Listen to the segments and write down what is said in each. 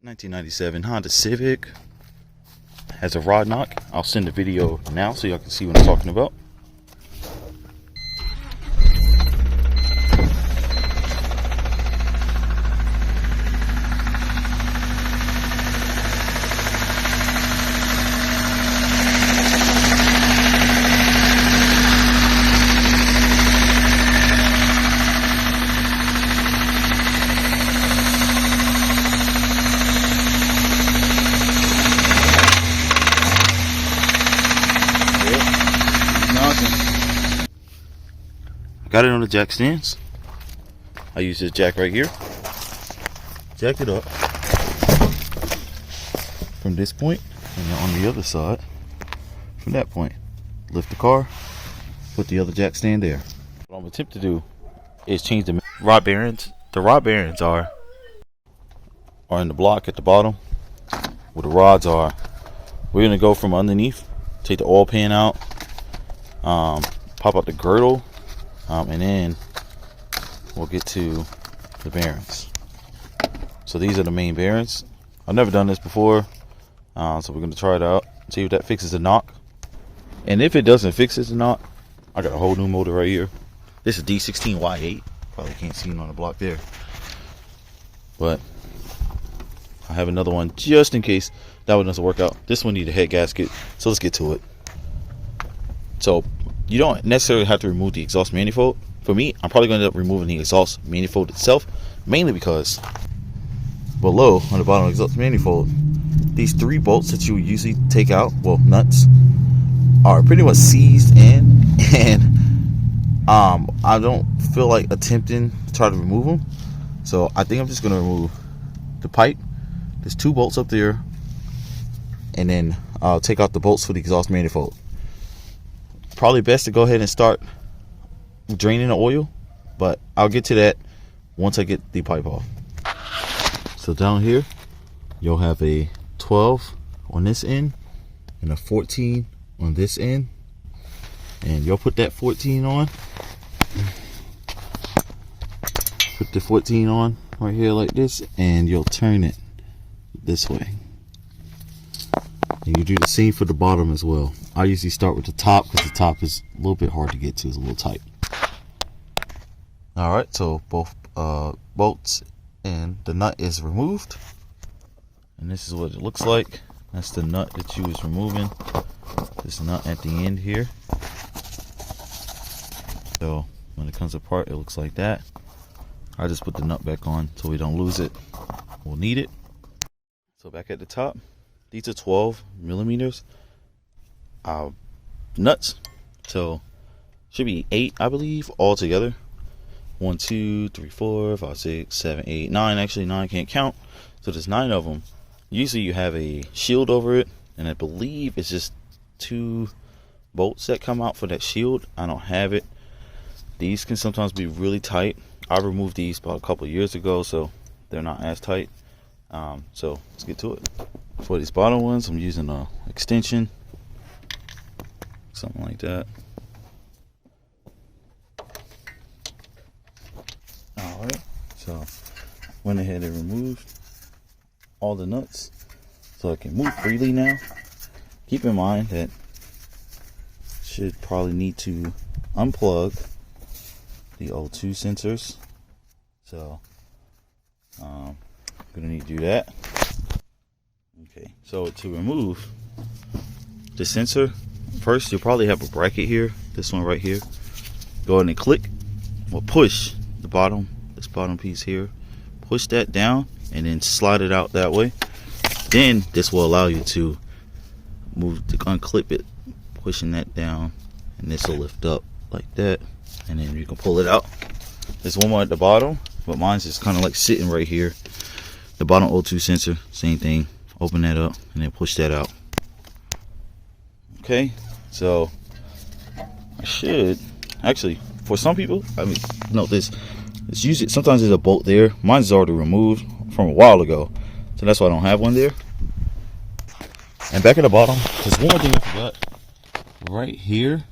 1997 Honda Civic has a rod knock. I'll send the video now so y'all can see what I'm talking about. I got it on the jack stands. I use this jack right here. Jack it up from this point, and then on the other side, from that point, lift the car, put the other jack stand there. What I'm gonna attempt to do is change the rod bearings. The rod bearings are in the block at the bottom, where the rods are. We're gonna go from underneath, take the oil pan out, pop out the girdle, and then we'll get to the bearings. So these are the main bearings. I've never done this before, so we're going to try it out, see if that fixes the knock. And if it doesn't fix the knock, I got a whole new motor right here. This is D16Y8. Probably can't see it on the block there, but I have another one just in case that one doesn't work out. This one needs a head gasket, so let's get to it. So you don't necessarily have to remove the exhaust manifold. For me, I'm probably going to end up removing the exhaust manifold itself, mainly because below on the bottom of the exhaust manifold, these three bolts that you would usually take out, well, nuts, are pretty much seized in, and I don't feel like attempting to try to remove them. So I think I'm just going to remove the pipe. There's two bolts up there, and then I'll take out the bolts for the exhaust manifold. Probably best to go ahead and start draining the oil, but I'll get to that once I get the pipe off. So down here you'll have a 12 on this end and a 14 on this end, and you'll put that 14 on, put the 14 on right here like this, and you'll turn it this way. And you do the same for the bottom as well. I usually start with the top because the top is a little bit hard to get to, it's a little tight. Alright, so both bolts and the nut is removed. And this is what it looks like. That's the nut that you was removing. This nut at the end here. So when it comes apart, it looks like that. I just put the nut back on so we don't lose it. We'll need it. So back at the top, these are 12 millimeters nuts, so should be 8, I believe, all together. 1, 2, 3, 4, 5, 6, 7, 8, 9. Actually 9, can't count, so there's 9 of them. Usually you have a shield over it, and I believe it's just 2 bolts that come out for that shield. I don't have it. These can sometimes be really tight. I removed these about a couple of years ago, so they're not as tight. So let's get to it. For these bottom ones, I'm using an extension, something like that. Alright, so went ahead and removed all the nuts so I can move freely now. Keep in mind that should probably need to unplug the O2 sensors, so I'm gonna need to do that. Okay, so to remove the sensor, first you'll probably have a bracket here, this one right here. Go ahead and click or push the bottom, this bottom piece here, push that down and then slide it out that way. Then this will allow you to unclip it, pushing that down, and this will lift up like that, and then you can pull it out. There's one more at the bottom, but mine's just kind of like sitting right here. The bottom O2 sensor, same thing. Open that up and then push that out. Okay, so I should actually, for some people, I mean, note this. It's usually, sometimes there's a bolt there. Mine's already removed from a while ago, so that's why I don't have one there. And back at the bottom, there's one more thing I forgot. Right here,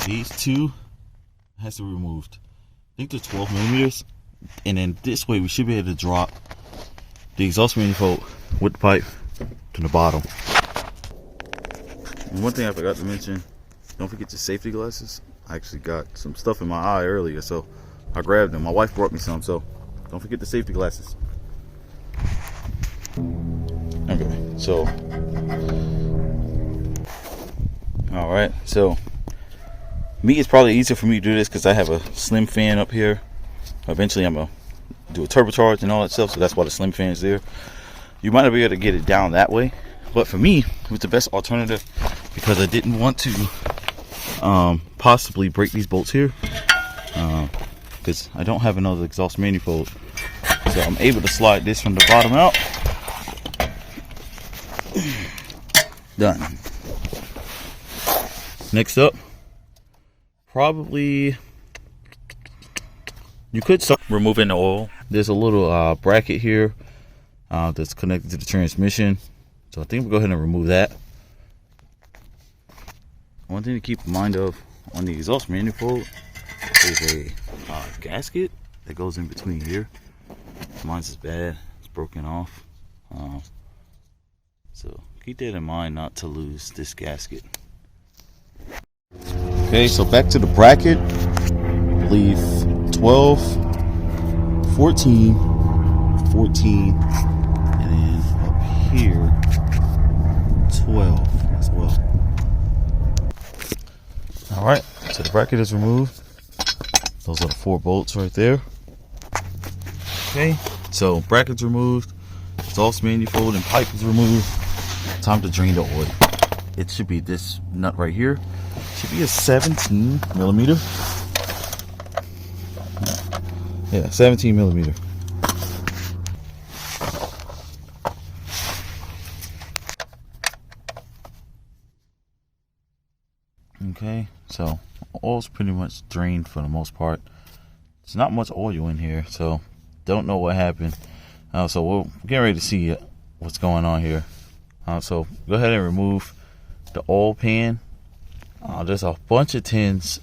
these two has to be removed. I think they're 12 millimeters, and then this way we should be able to drop the exhaust manifold with the pipe to the bottom. And one thing I forgot to mention, don't forget your safety glasses. I actually got some stuff in my eye earlier, so I grabbed them. My wife brought me some, so don't forget the safety glasses. Okay, so all right, so it's probably easier for me to do this because I have a slim fan up here. Eventually I'm gonna do a turbocharge and all that stuff, so that's why the slim fan is there. You might not be able to get it down that way, but for me it was the best alternative because I didn't want to possibly break these bolts here because I don't have another exhaust manifold, so I'm able to slide this from the bottom out. Done. Next up, probably you could start removing the oil. There's a little bracket here that's connected to the transmission, so I think we'll go ahead and remove that. One thing to keep in mind of on the exhaust manifold is a gasket that goes in between here. Mine's is bad, it's broken off, so keep that in mind not to lose this gasket. Okay, so back to the bracket. I believe 12, 14, 14, and then up here 12 as well. All right, so the bracket is removed. Those are the 4 bolts right there. Okay, so bracket's removed, exhaust manifold and pipe is removed. Time to drain the oil. It should be this nut right here. Should be a 17 millimeter. Yeah, 17 millimeter. Okay, so oil's pretty much drained for the most part. There's not much oil in here, so don't know what happened. So we'll get ready to see what's going on here. So go ahead and remove the oil pan. There's a bunch of tins,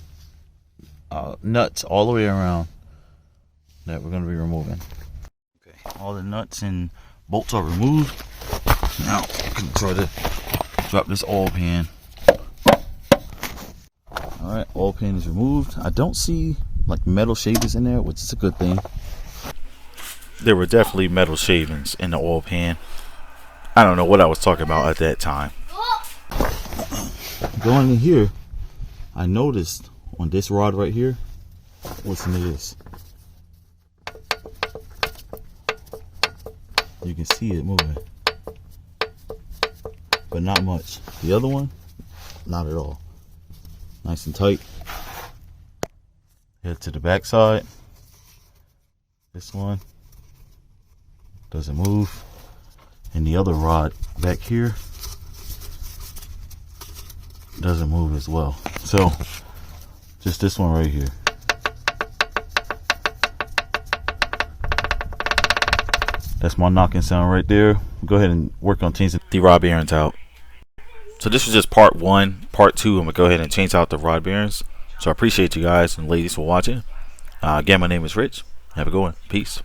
nuts all the way around that we're going to be removing. Okay, all the nuts and bolts are removed. Now I can try to drop this oil pan. Alright, oil pan is removed. I don't see like metal shavings in there, which is a good thing. There were definitely metal shavings in the oil pan. I don't know what I was talking about at that time. Going in here, I noticed on this rod right here, listen to this. You can see it moving, but not much. The other one, not at all. Nice and tight. Head to the back side. This one doesn't move. And the other rod back here doesn't move as well. So just this one right here. That's my knocking sound right there. Go ahead and work on changing the rod bearings out. So this was just part 1. Part 2, I'm gonna go ahead and change out the rod bearings. So I appreciate you guys and ladies for watching. Again, my name is Rich. Have a good one. Peace.